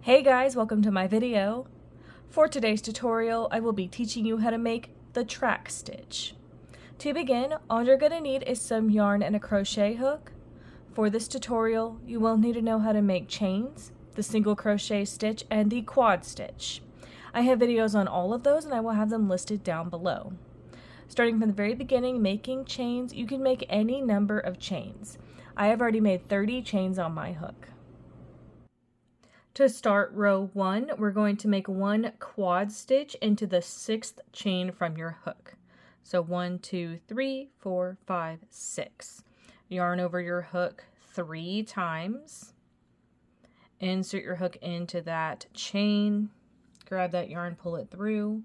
Hey guys, welcome to my video. For today's tutorial, I will be teaching you how to make the track stitch. To begin, all you're going to need is some yarn and a crochet hook. For this tutorial, you will need to know how to make chains, the single crochet stitch, and the quad stitch. I have videos on all of those and I will have them listed down below. Starting from the very beginning, making chains, you can make any number of chains. I have already made 30 chains on my hook. To start row 1, we're going to make one quad stitch into the 6th chain from your hook. So 1, 2, 3, 4, 5, 6. Yarn over your hook 3 times. Insert your hook into that chain. Grab that yarn, pull it through.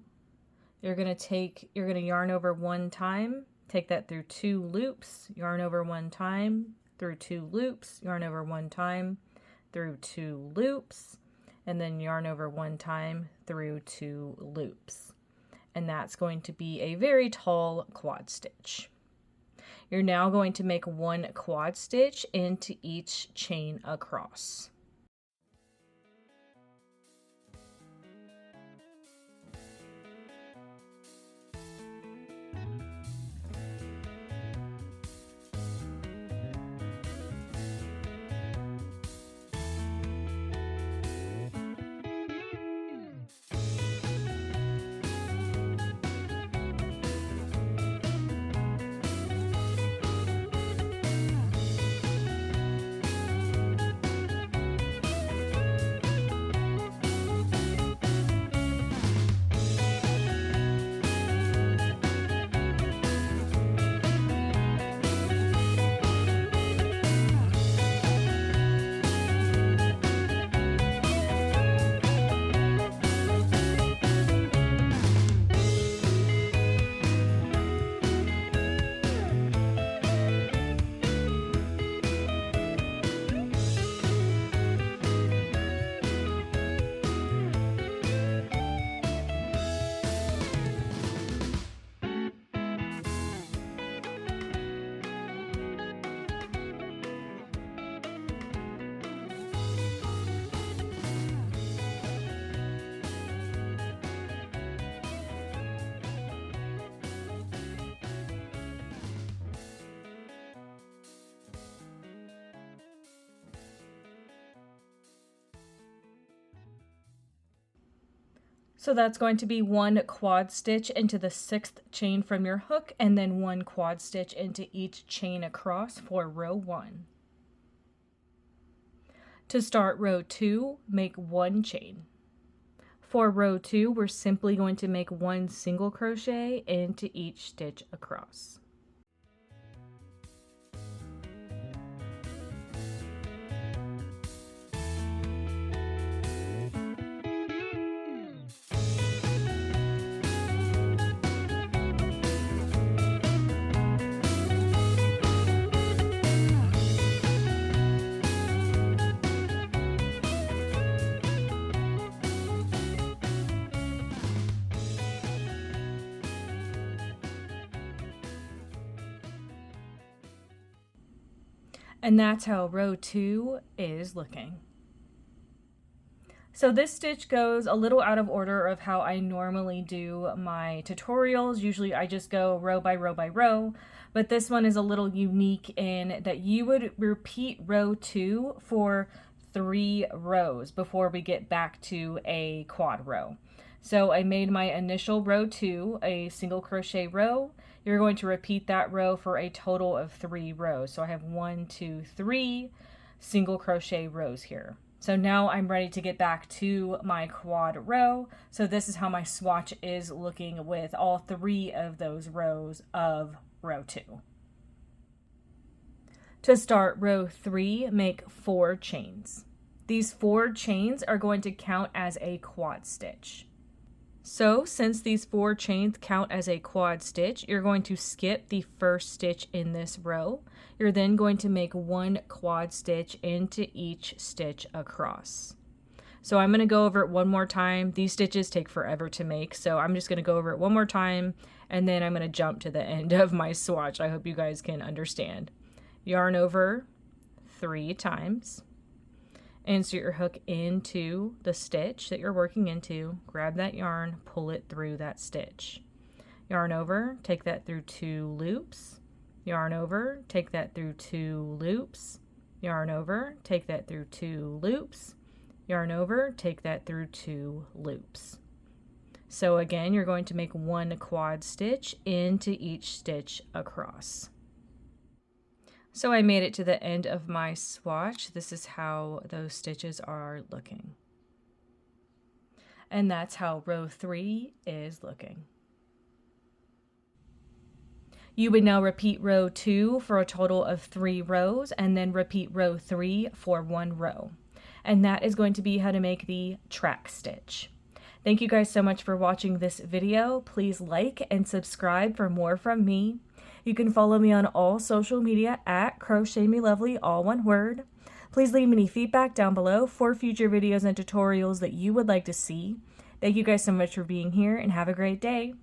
You're going to yarn over 1 time. Take that through 2 loops. Yarn over 1 time, through 2 loops. Yarn over 1 time, through 2 loops, and then yarn over 1 time through 2 loops. And that's going to be a very tall quad stitch. You're now going to make one quad stitch into each chain across. So that's going to be one quad stitch into the 6th chain from your hook and then one quad stitch into each chain across for row 1. To start row 2, make 1 chain. For row 2, we're simply going to make 1 single crochet into each stitch across. And that's how row 2 is looking. So this stitch goes a little out of order of how I normally do my tutorials. Usually I just go row by row by row, but this one is a little unique in that you would repeat row 2 for 3 rows before we get back to a quad row. So I made my initial row 2 a single crochet row. You're going to repeat that row for a total of 3 rows. So I have 1, 2, 3 single crochet rows here. So now I'm ready to get back to my quad row. So this is how my swatch is looking with all 3 of those rows of row 2. To start row 3, make 4 chains. These 4 chains are going to count as a quad stitch. So since these 4 chains count as a quad stitch, you're going to skip the first stitch in this row. You're then going to make 1 quad stitch into each stitch across. So I'm going to go over it one more time. These stitches take forever to make, so I'm just going to go over it one more time, and then I'm going to jump to the end of my swatch. I hope you guys can understand. Yarn over 3 times. Insert your hook into the stitch that you're working into, grab that yarn, pull it through that stitch. Yarn over, take that through 2 loops, yarn over, take that through 2 loops, yarn over, take that through 2 loops, yarn over, take that through 2 loops. So again, you're going to make 1 quad stitch into each stitch across. So I made it to the end of my swatch. This is how those stitches are looking. And that's how row 3 is looking. You would now repeat row 2 for a total of 3 rows, and then repeat row 3 for 1 row. And that is going to be how to make the track stitch. Thank you guys so much for watching this video. Please like and subscribe for more from me. You can follow me on all social media at crochetmelovely, all one word. Please leave me any feedback down below for future videos and tutorials that you would like to see. Thank you guys so much for being here, and have a great day.